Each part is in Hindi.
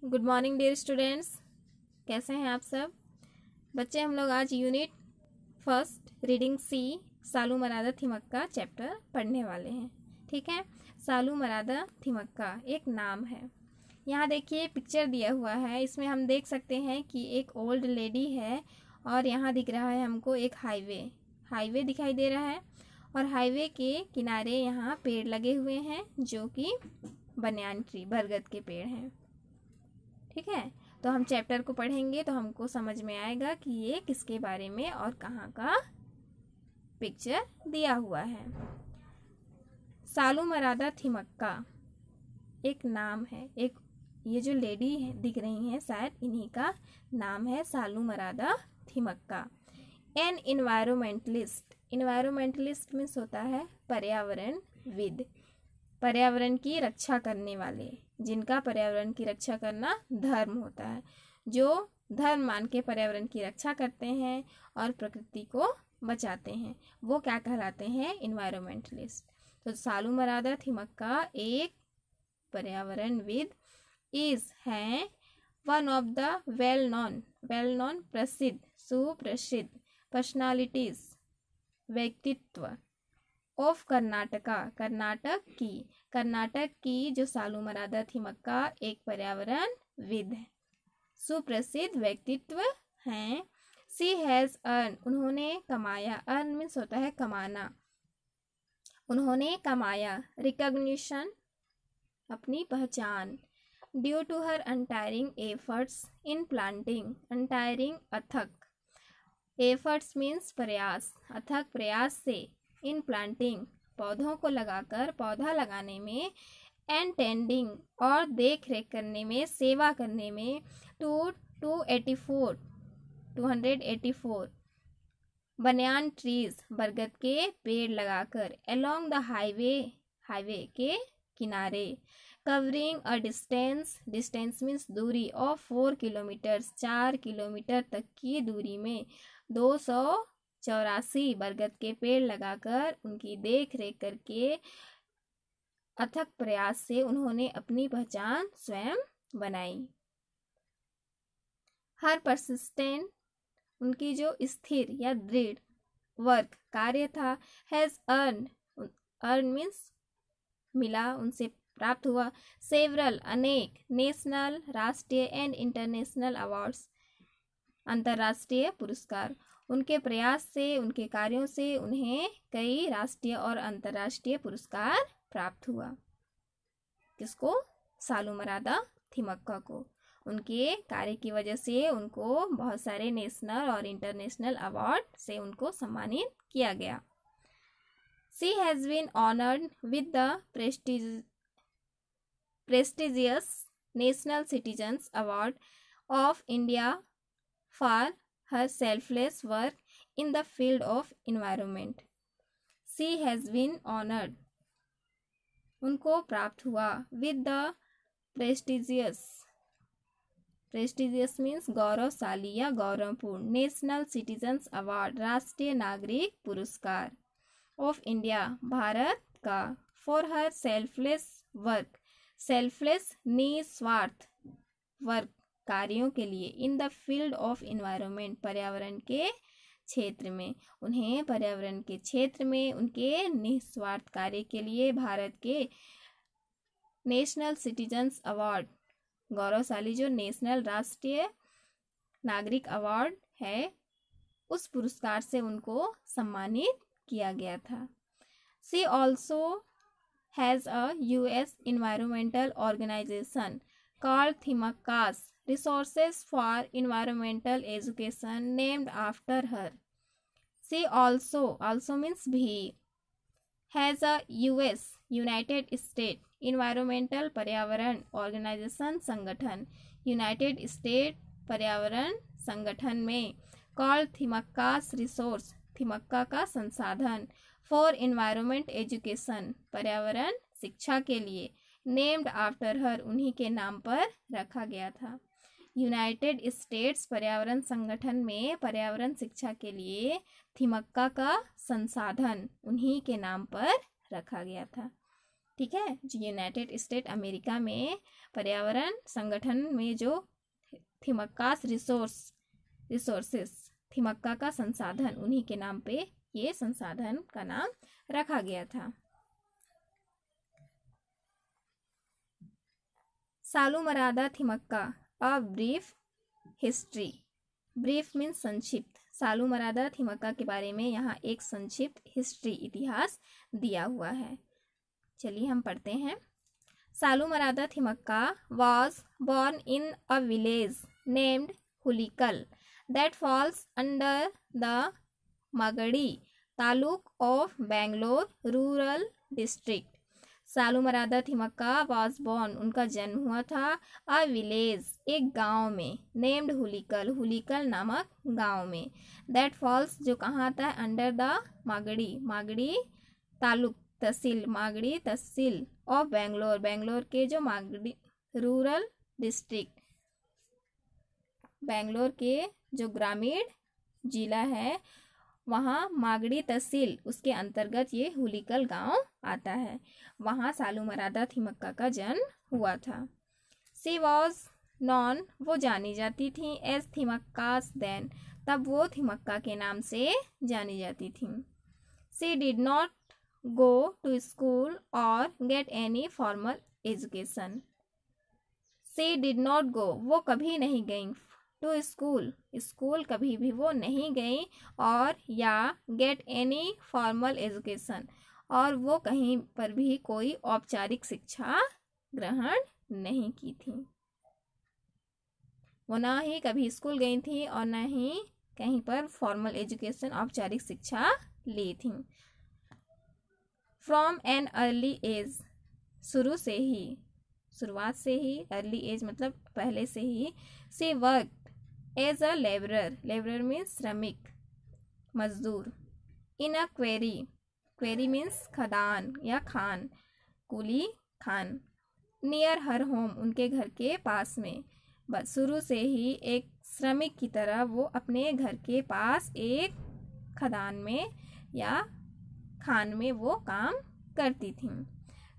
Good morning dear students. कैसे हैं आप सब बच्चे? हम लोग आज यूनिट फर्स्ट रीडिंग सी सालू मरादा थिमक्का चैप्टर पढ़ने वाले हैं। ठीक है, सालू मरादा थिमक्का एक नाम है। यहाँ देखिए पिक्चर दिया हुआ है, इसमें हम देख सकते हैं कि एक ओल्ड लेडी है और यहाँ दिख रहा है हमको एक हाईवे दिखाई दे रहा है और हाईवे के किनारे यहाँ पेड़ लगे हुए हैं जो कि बनियान ट्री बरगद के पेड़ हैं। ठीक है, तो हम चैप्टर को पढ़ेंगे तो हमको समझ में आएगा कि ये किसके बारे में और कहाँ का पिक्चर दिया हुआ है। सालू मरादा थिमक्का एक नाम है, एक ये जो लेडी दिख रही हैं शायद इन्हीं का नाम है सालू मरादा थिमक्का। एन इन्वायरमेंटलिस्ट मीन्स होता है पर्यावरणविद, पर्यावरण की रक्षा करने वाले, जिनका पर्यावरण की रक्षा करना धर्म होता है, जो धर्म मान के पर्यावरण की रक्षा करते हैं और प्रकृति को बचाते हैं, वो क्या कहलाते हैं? इन्वायरमेंटलिस्ट। तो सालू मरादा थिमक्का एक पर्यावरणविद इज हैं one of the well non प्रसिद्ध सुप्रसिद्ध पर्सनालिटीज व्यक्तित्व ऑफ कर्नाटक की जो सालू मरादा थिमक्का एक पर्यावरणविद है, सुप्रसिद्ध व्यक्तित्व हैं। सी हैज़ अर्न उन्होंने कमाया, अर्न मीन्स होता है कमाना, उन्होंने कमाया रिकॉग्निशन अपनी पहचान, due to her untiring efforts in planting, untiring अथक, एफर्ट्स मीन्स प्रयास, अथक प्रयास से, इन प्लांटिंग पौधों को लगाकर, पौधा लगाने में, एंड टेंडिंग और देख रेख करने में, सेवा करने में, 284 बनियान ट्रीज बरगद के पेड़ लगाकर, अलोंग द हाईवे के किनारे, कवरिंग अ डिस्टेंस मीन्स दूरी ऑफ 4 किलोमीटर 4 किलोमीटर तक की दूरी में 284 बरगद के पेड़ लगाकर उनकी देख रेख करके अथक प्रयास से उन्होंने अपनी पहचान स्वयं बनाई। हर परसिस्टेंट उनकी जो स्थिर या दृढ़ वर्क कार्य था, हैज अर्न मीन्स मिला, उनसे प्राप्त हुआ, सेवरल अनेक, नेशनल राष्ट्रीय एंड इंटरनेशनल अवार्ड्स अंतर्राष्ट्रीय पुरस्कार, उनके प्रयास से, उनके कार्यों से उन्हें कई राष्ट्रीय और अंतर्राष्ट्रीय पुरस्कार प्राप्त हुआ। किसको? सालू मरादा थिमक्का को। उनके कार्य की वजह से उनको बहुत सारे नेशनल और इंटरनेशनल अवार्ड से उनको सम्मानित किया गया। She has been honored with the prestigious National Citizens Award of India for her selfless work in the field of environment. She has been honored उनको प्राप्त हुआ with the prestigious means गौरवशाली या गौरवपूर्ण, नेशनल सिटीजन्स अवार्ड राष्ट्रीय नागरिक पुरस्कार, ऑफ इंडिया भारत का, for her selfless work, selfless निस्वार्थ वर्क कार्यों के लिए, in the field of environment पर्यावरण के क्षेत्र में, उन्हें पर्यावरण के क्षेत्र में उनके निस्वार्थ कार्य के लिए भारत के नेशनल सिटीजन्स अवार्ड गौरवशाली जो नेशनल राष्ट्रीय नागरिक अवार्ड है उस पुरस्कार से उनको सम्मानित किया गया था। She also has a US environmental organization called Thimakka's Resources for Environmental Education named after her. She also means भी, has a United States Environmental पर्यावरण ऑर्गेनाइजेशन संगठन, यूनाइटेड स्टेट पर्यावरण संगठन में, called Thimakka's Resource थिमक्का का संसाधन, फॉर एनवायरमेंट एजुकेशन पर्यावरण शिक्षा के लिए, नेम्ड आफ्टर हर उन्हीं के नाम पर रखा गया था। यूनाइटेड स्टेट्स पर्यावरण संगठन में पर्यावरण शिक्षा के लिए थिमक्का का संसाधन उन्हीं के नाम पर रखा गया था। ठीक है। जो यूनाइटेड स्टेट अमेरिका में पर्यावरण संगठन में जो थिमक्कास रिसोर्सेस, थिमक्का का संसाधन, उन्हीं के नाम पे ये संसाधन का नाम रखा गया था। Salumarada Thimmakka, a brief history. Brief means संक्षिप्त। सालुमरादा थिमक्का के बारे में यहाँ एक संक्षिप्त हिस्ट्री, इतिहास दिया हुआ है। चलिए हम पढ़ते हैं। सालुमरादा Thimmakka was born in a village named Hulikal that falls under the Magadi taluk of Bangalore rural district. सालुमरादा Thimmakka was born, उनका जन्म हुआ था, अ विलेज, एक गांव में, नेम्ड हुलिकल, हुलिकल नामक गांव में, दैट फॉल्स, जो कहाँ आता है, under the Magadi, Magadi taluk tehsil, Magadi tehsil of Bangalore, Bangalore के जो मागड़ी रूरल डिस्ट्रिक्ट, बेंगलोर के जो ग्रामीण जिला है वहाँ मागड़ी तहसील, उसके अंतर्गत ये हुलिकल गांव आता है। वहाँ सालुमरादा थिमक्का का जन्म हुआ था। सी वॉज नॉन, वो जानी जाती थी, एज थिमक्कास देन, तब वो थिमक्का के नाम से जानी जाती थी। She did not go to school और get any formal education. She did not go, वो कभी नहीं गई, टू स्कूल, स्कूल कभी भी वो नहीं गई, और या गेट एनी फॉर्मल एजुकेशन, और वो कहीं पर भी कोई औपचारिक शिक्षा ग्रहण नहीं की थी। वो ना ही कभी स्कूल गई थी और ना ही कहीं पर फॉर्मल एजुकेशन, औपचारिक शिक्षा ली थी। फ्रॉम एन अर्ली एज, शुरू से ही, शुरुआत से ही, अर्ली एज मतलब पहले से ही, she work as a labourer, labourer means श्रमिक, मजदूर, in a quarry, quarry means खदान या खान, कुली खान, नियर हर होम, उनके घर के पास में, बस शुरू से ही एक श्रमिक की तरह वो अपने घर के पास एक खदान में या खान में वो काम करती थी।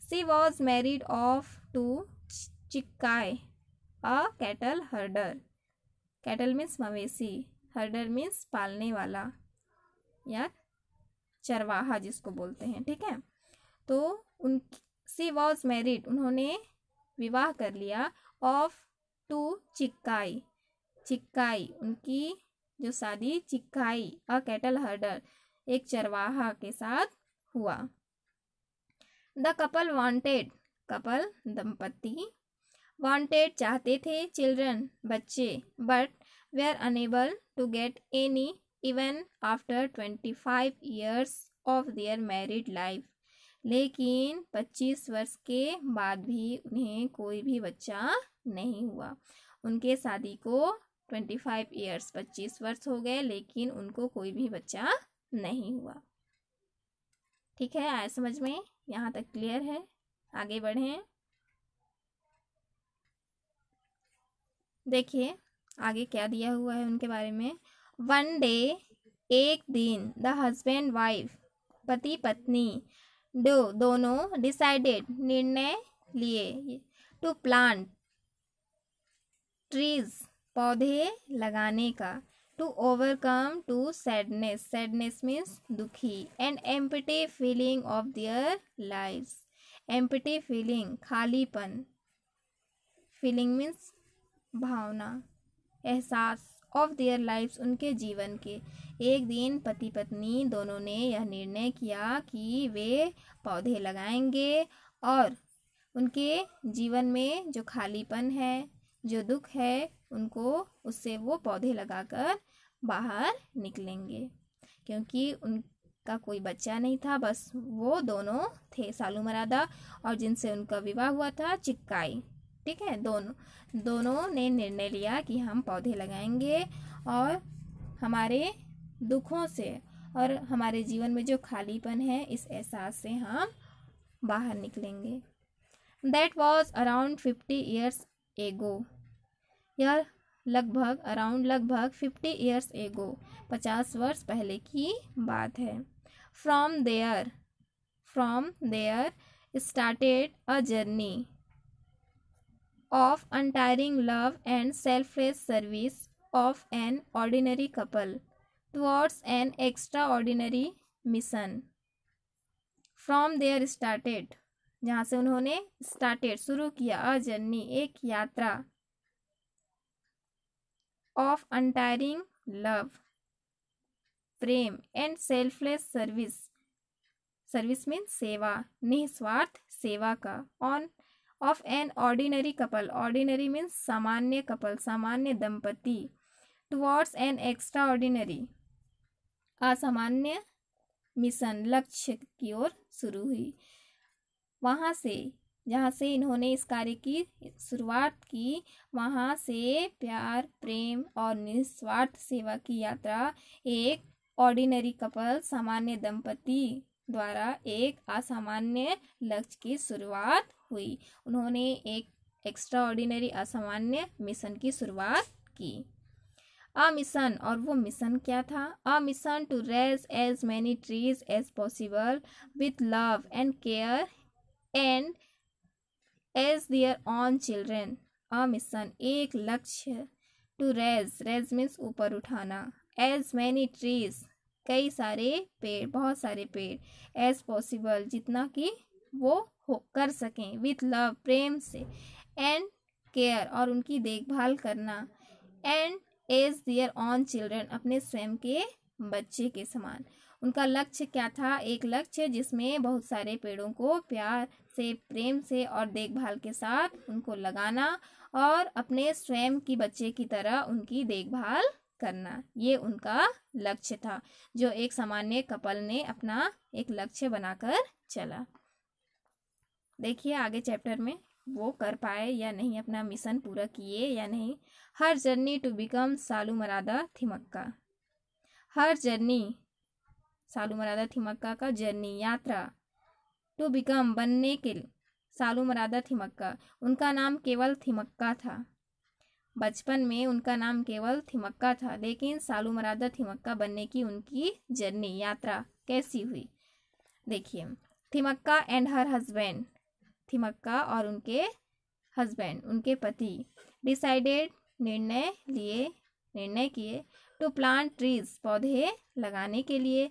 She was married of to Chikkayya, a cattle herder, cattle means मवेशी, हर्डर मीन्स पालने वाला या चरवाहा जिसको बोलते हैं, ठीक है। तो उन सी वॉज मैरिड, उन्होंने विवाह कर लिया, ऑफ टू चिक्काई, चिक्काई, उनकी जो शादी चिक्काई, अ कैटल हर्डर, एक चरवाहा के साथ हुआ। द कपल वांटेड, कपल दंपति, वांटेड चाहते थे, चिल्ड्रन बच्चे, but they are unable to get any even after 25 years of their married life, लेकिन 25 वर्ष के बाद भी उन्हें कोई भी बच्चा नहीं हुआ। उनके शादी को 25 years, 25 वर्ष हो गए, लेकिन उनको कोई भी बच्चा नहीं हुआ। ठीक है, आया समझ में? यहाँ तक क्लियर है? आगे बढ़ें। देखिए आगे क्या दिया हुआ है उनके बारे में। वन डे, एक दिन, द हस्बैंड वाइफ, पति पत्नी, दोनों, डिसाइडेड, निर्णय लिए, टू प्लांट ट्रीज, पौधे लगाने का, to overcome to sadness, sadness means दुखी, and empty feeling of their lives, empty feeling खालीपन, फीलिंग मीन्स भावना, एहसास, ऑफ देयर लाइव्स उनके जीवन के। एक दिन पति पत्नी दोनों ने यह निर्णय किया कि वे पौधे लगाएंगे और उनके जीवन में जो खालीपन है, जो दुख है, उनको उससे वो पौधे लगाकर बाहर निकलेंगे, क्योंकि उनका कोई बच्चा नहीं था, बस वो दोनों थे, सालुमरादा और जिनसे उनका विवाह हुआ था चिक्काई। ठीक है, दोनों ने निर्णय लिया कि हम पौधे लगाएंगे और हमारे दुखों से और हमारे जीवन में जो खालीपन है, इस एहसास से हम बाहर निकलेंगे। That was around 50 years ago, यह लगभग 50 years ago, 50 वर्ष पहले की बात है। From there started a journey of untiring love and selfless service of an ordinary couple towards an extraordinary mission. From there started, जहाँ से उन्होंने started शुरू किया, a journey एक यात्रा, of untiring love Prem and selfless service means सेवा, निस्वार्थ सेवा का, on of an ordinary couple, ordinary means सामान्य कपल, सामान्य दंपति, towards an extraordinary असामान्य मिशन, लक्ष्य की ओर शुरू हुई। वहाँ से, जहाँ से इन्होंने इस कार्य की शुरुआत की, वहाँ से प्यार, प्रेम और निस्वार्थ सेवा की यात्रा एक ऑर्डिनरी कपल, सामान्य दंपति द्वारा एक असामान्य लक्ष्य की शुरुआत हुई। उन्होंने एक एक्स्ट्रा ऑर्डिनरी असामान्य मिशन की शुरुआत की। अ मिशन, और वो मिशन क्या था? A mission to raise as many trees as possible with love and care and as their own children. A mission एक लक्ष्य, टू रेज मीन्स ऊपर उठाना, एज मैनी ट्रीज कई सारे पेड़, बहुत सारे पेड़, एज पॉसिबल जितना कि वो हो कर सकें, विथ लव प्रेम से, एंड केयर और उनकी देखभाल करना, and as their own children अपने स्वयं के बच्चे के समान। उनका लक्ष्य क्या था? एक लक्ष्य जिसमें बहुत सारे पेड़ों को प्यार से, प्रेम से और देखभाल के साथ उनको लगाना और अपने स्वयं की बच्चे की तरह उनकी देखभाल करना, ये उनका लक्ष्य था, जो एक सामान्य कपल ने अपना एक लक्ष्य बनाकर चला। देखिए आगे चैप्टर में वो कर पाए या नहीं, अपना मिशन पूरा किए या नहीं। Her journey to become Salumarada Thimmakka. Her journey, Salumarada Thimmakka का जर्नी यात्रा, टू बिकम बनने के, सालुमरादा थिमक्का, उनका नाम केवल थिमक्का था। बचपन में उनका नाम केवल थिमक्का था, लेकिन सालुमरादा थिमक्का बनने की उनकी जर्नी, यात्रा कैसी हुई? देखिए, Thimmakka and her husband, Thimmakka और उनके हस्बैंड, उनके पति, डिसाइडेड निर्णय किए, टू प्लांट ट्रीज पौधे लगाने के लिए,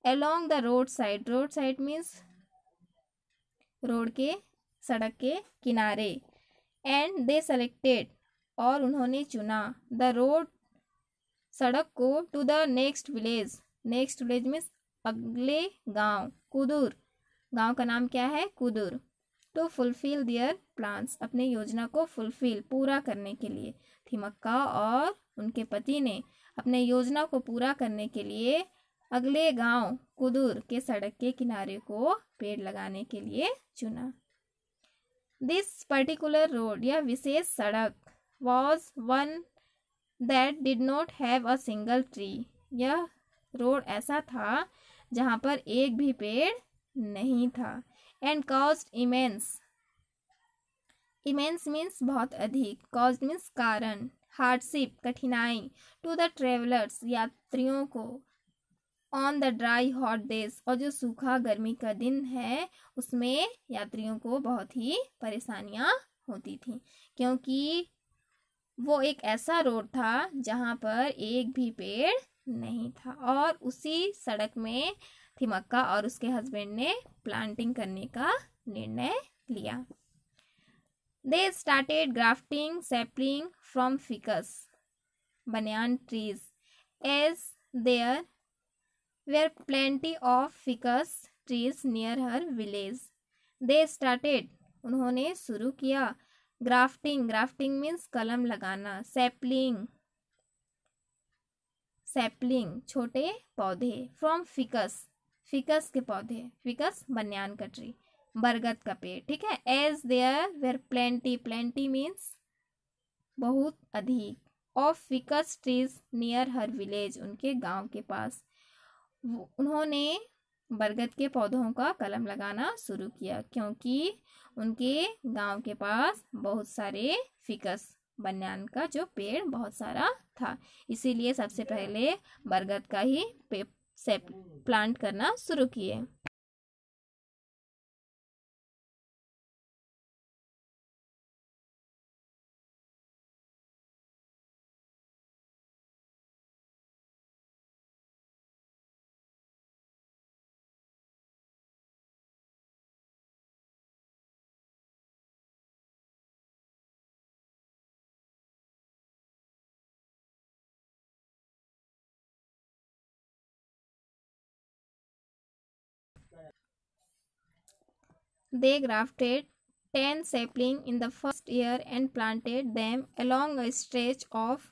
along the road side means road के, सड़क के किनारे, एंड दे सेलेक्टेड और उन्होंने चुना, द रोड सड़क को, to the next village means अगले गांव, कुदूर गांव का नाम क्या है? Kudur, to fulfil their plans अपने योजना को फुलफिल पूरा करने के लिए। थिमक्का और उनके पति ने अपने योजना को पूरा करने के लिए अगले गांव कुदूर के सड़क के किनारे को पेड़ लगाने के लिए चुना। दिस पर्टिकुलर रोड, यह विशेष सड़क, was one that did not have a single tree, यह रोड ऐसा था जहाँ पर एक भी पेड़ नहीं था, and caused immense means बहुत अधिक, caused means कारण, hardship कठिनाई, to the travelers यात्रियों को, on the dry hot days और जो सूखा गर्मी का दिन है उसमें यात्रियों को बहुत ही परेशानियां होती थी, क्योंकि वो एक ऐसा रोड था जहाँ पर एक भी पेड़ नहीं था। और उसी सड़क में थिमक्का और उसके हस्बैंड ने प्लांटिंग करने का निर्णय लिया। They started grafting sapling from ficus banyan trees as there were plenty of ficus trees near her village. They started उन्होंने शुरू किया, ग्राफ्टिंग मीन्स कलम लगाना, सैपलिंग छोटे पौधे, फ्रॉम फिकस के पौधे, फिकस बनियान का ट्री, बरगद का पेड़, ठीक है। As there were plenty means बहुत अधिक, of ficus trees near her village उनके गांव के पास। उन्होंने बरगद के पौधों का कलम लगाना शुरू किया क्योंकि उनके गांव के पास बहुत सारे फिकस बनियान का जो पेड़ बहुत सारा था, इसीलिए सबसे पहले बरगद का ही प्लांट करना शुरू किए। They grafted 10 sapling in the first year and planted them along a stretch of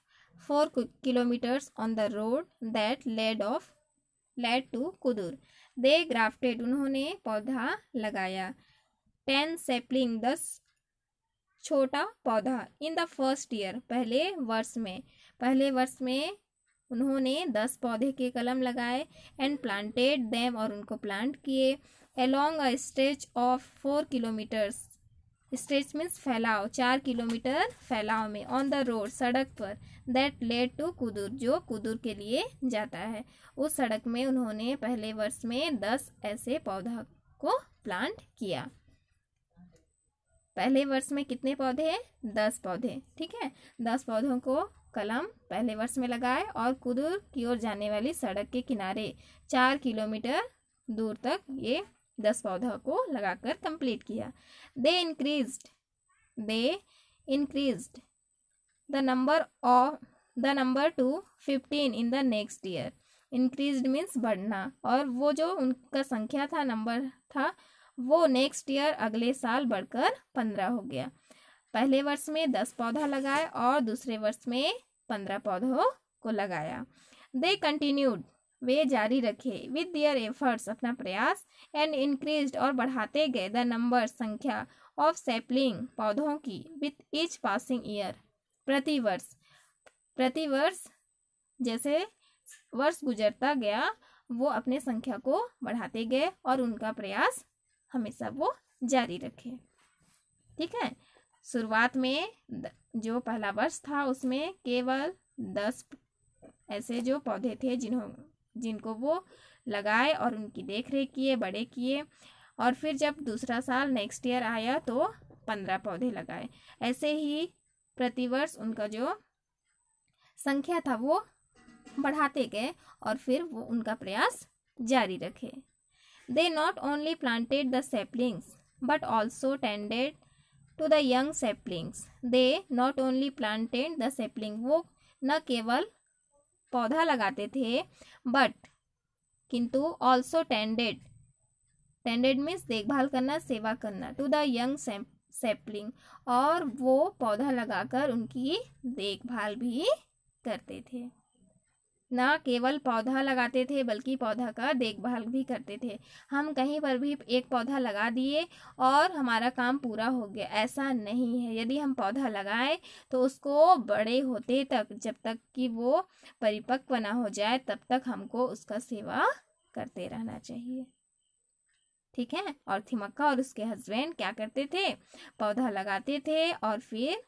4 kilometers on the road that led to Kudur. They grafted, उन्होंने पौधा लगाया. 10 sapling, 10 छोटा पौधा. इन द फर्स्ट ईयर, पहले वर्ष में उन्होंने 10 पौधे के कलम लगाए. एंड प्लांटेड देम, और उनको प्लांट किए. Along a stretch of 4 kilometres, stretch means फैलाव, 4 किलोमीटर फैलाव में. ऑन द रोड, सड़क पर. दैट लेड टू कुदूर, जो कुदूर के लिए जाता है. उस सड़क में उन्होंने पहले वर्ष में 10 ऐसे पौधा को प्लांट किया. पहले वर्ष में कितने पौधे? 10 पौधे. ठीक है, 10 पौधों को कलम पहले वर्ष में लगाए और कुदूर की ओर जाने वाली सड़क के किनारे 4 किलोमीटर दूर तक ये 10 पौधों को लगाकर कंप्लीट किया. They increased the number to 15 in the next year. Increased means बढ़ना, और वो जो उनका संख्या था, नंबर था, वो नेक्स्ट ईयर अगले साल बढ़कर 15 हो गया. पहले वर्ष में 10 पौधा लगाए और दूसरे वर्ष में 15 पौधों को लगाया. दे कंटिन्यूड, वे जारी रखे. विद देयर एफर्ट्स, अपना प्रयास. एंड इंक्रीज्ड, और बढ़ाते गए. द नंबर, संख्या. ऑफ सैपलिंग, पौधों की. विथ ईच पासिंग ईयर, प्रति वर्ष जैसे वर्ष गुजरता गया वो अपने संख्या को बढ़ाते गए और उनका प्रयास हमेशा वो जारी रखे. ठीक है, शुरुआत में जो पहला वर्ष था उसमें केवल 10 ऐसे जो पौधे थे जिनको वो लगाए और उनकी देख रेख किए, बड़े किए. और फिर जब दूसरा साल नेक्स्ट ईयर आया तो 15 पौधे लगाए. ऐसे ही प्रतिवर्ष उनका जो संख्या था वो बढ़ाते गए और फिर वो उनका प्रयास जारी रखे. They not only planted the saplings but also tended to the young saplings. They not only planted the sapling, वो न केवल पौधा लगाते थे बट किंतु ऑल्सो टेंडेड मीन्स देखभाल करना, सेवा करना. टू द यंग सैपलिंग, और वो पौधा लगाकर उनकी देखभाल भी करते थे. ना केवल पौधा लगाते थे बल्कि पौधा का देखभाल भी करते थे. हम कहीं पर भी एक पौधा लगा दिए और हमारा काम पूरा हो गया, ऐसा नहीं है. यदि हम पौधा लगाएं तो उसको बड़े होते तक, जब तक कि वो परिपक्व ना हो जाए, तब तक हमको उसका सेवा करते रहना चाहिए. ठीक है, और थिमक्का और उसके हस्बैंड क्या करते थे? पौधा लगाते थे और फिर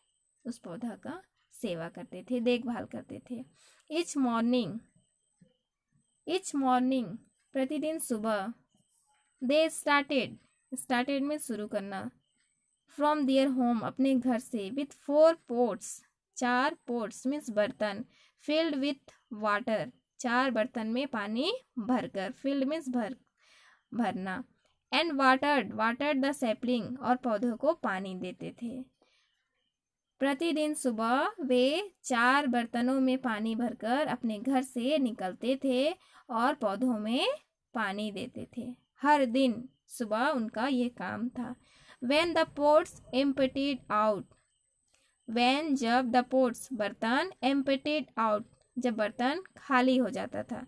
उस पौधा का सेवा करते थे, देखभाल करते थे. इच मॉर्निंग, प्रतिदिन सुबह. दे स्टार्टेड में शुरू करना. फ्रॉम देयर होम, अपने घर से. विथ 4 पोट्स, 4 पोट्स मीन्स बर्तन. फिल्ड विथ वाटर, 4 बर्तन में पानी भरकर. फिल्ड मीन्स भरना. एंड वाटर्ड द सैपलिंग, और पौधों को पानी देते थे. प्रतिदिन सुबह वे 4 बर्तनों में पानी भरकर अपने घर से निकलते थे और पौधों में पानी देते थे. हर दिन सुबह उनका ये काम था. When the pots emptied out, जब the pots, बर्तन, emptied out, जब बर्तन खाली हो जाता था.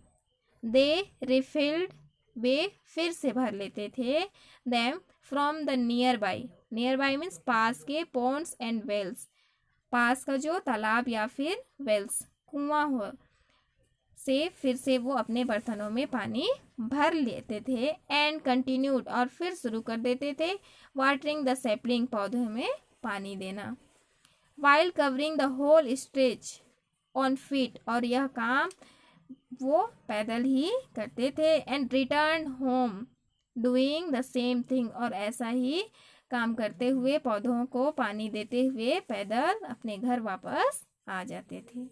They refilled, वे फिर से भर लेते थे. Them from the nearby means पास के ponds and wells, पास का जो तालाब या फिर वेल्स, कुआं हो, से फिर से वो अपने बर्तनों में पानी भर लेते थे. एंड कंटिन्यूड, और फिर शुरू कर देते थे. वाटरिंग द सैपलिंग, पौधों में पानी देना. While covering the whole stretch on feet, और यह काम वो पैदल ही करते थे. And return home doing the same thing, और ऐसा ही काम करते हुए, पौधों को पानी देते हुए पैदल अपने घर वापस आ जाते थे.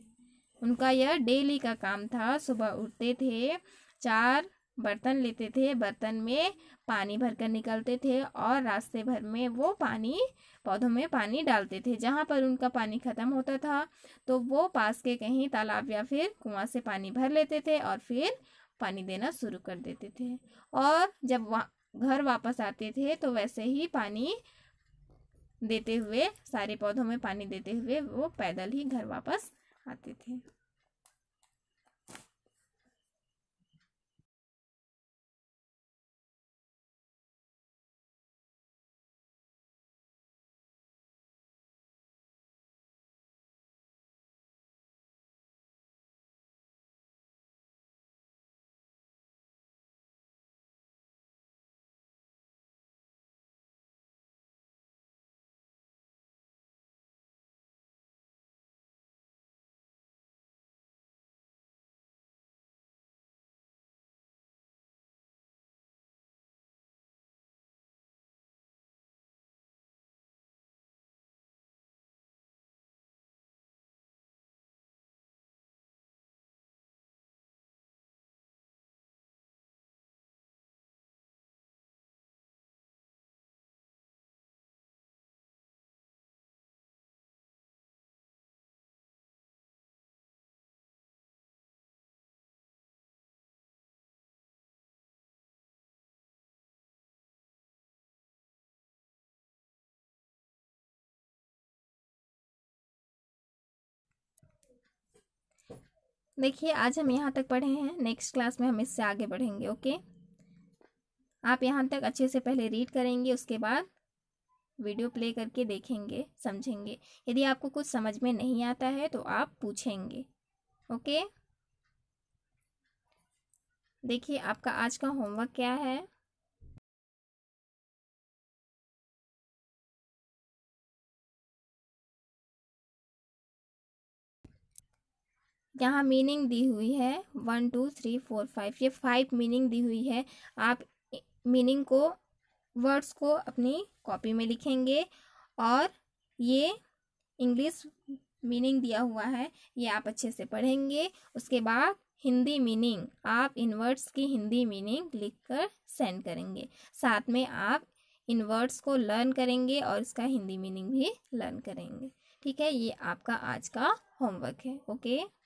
उनका यह डेली का काम था. सुबह उठते थे, 4 बर्तन लेते थे, बर्तन में पानी भरकर निकलते थे और रास्ते भर में वो पौधों में पानी डालते थे. जहाँ पर उनका पानी ख़त्म होता था तो वो पास के कहीं तालाब या फिर कुआं से पानी भर लेते थे और फिर पानी देना शुरू कर देते थे. और जब घर वापस आते थे तो वैसे ही पानी देते हुए, सारे पौधों में पानी देते हुए वो पैदल ही घर वापस आते थे। देखिए आज हम यहाँ तक पढ़े हैं, नेक्स्ट क्लास में हम इससे आगे बढ़ेंगे। ओके, आप यहाँ तक अच्छे से पहले रीड करेंगे, उसके बाद वीडियो प्ले करके देखेंगे, समझेंगे। यदि आपको कुछ समझ में नहीं आता है तो आप पूछेंगे। ओके, देखिए आपका आज का होमवर्क क्या है। यहाँ मीनिंग दी हुई है 1 2 3 4 5, ये 5 मीनिंग दी हुई है। आप मीनिंग को, वर्ड्स को अपनी कॉपी में लिखेंगे और ये इंग्लिश मीनिंग दिया हुआ है, ये आप अच्छे से पढ़ेंगे। उसके बाद हिंदी मीनिंग, आप इन वर्ड्स की हिंदी मीनिंग लिखकर सेंड करेंगे। साथ में आप इन वर्ड्स को लर्न करेंगे और इसका हिंदी मीनिंग भी लर्न करेंगे। ठीक है, ये आपका आज का होमवर्क है। ओके।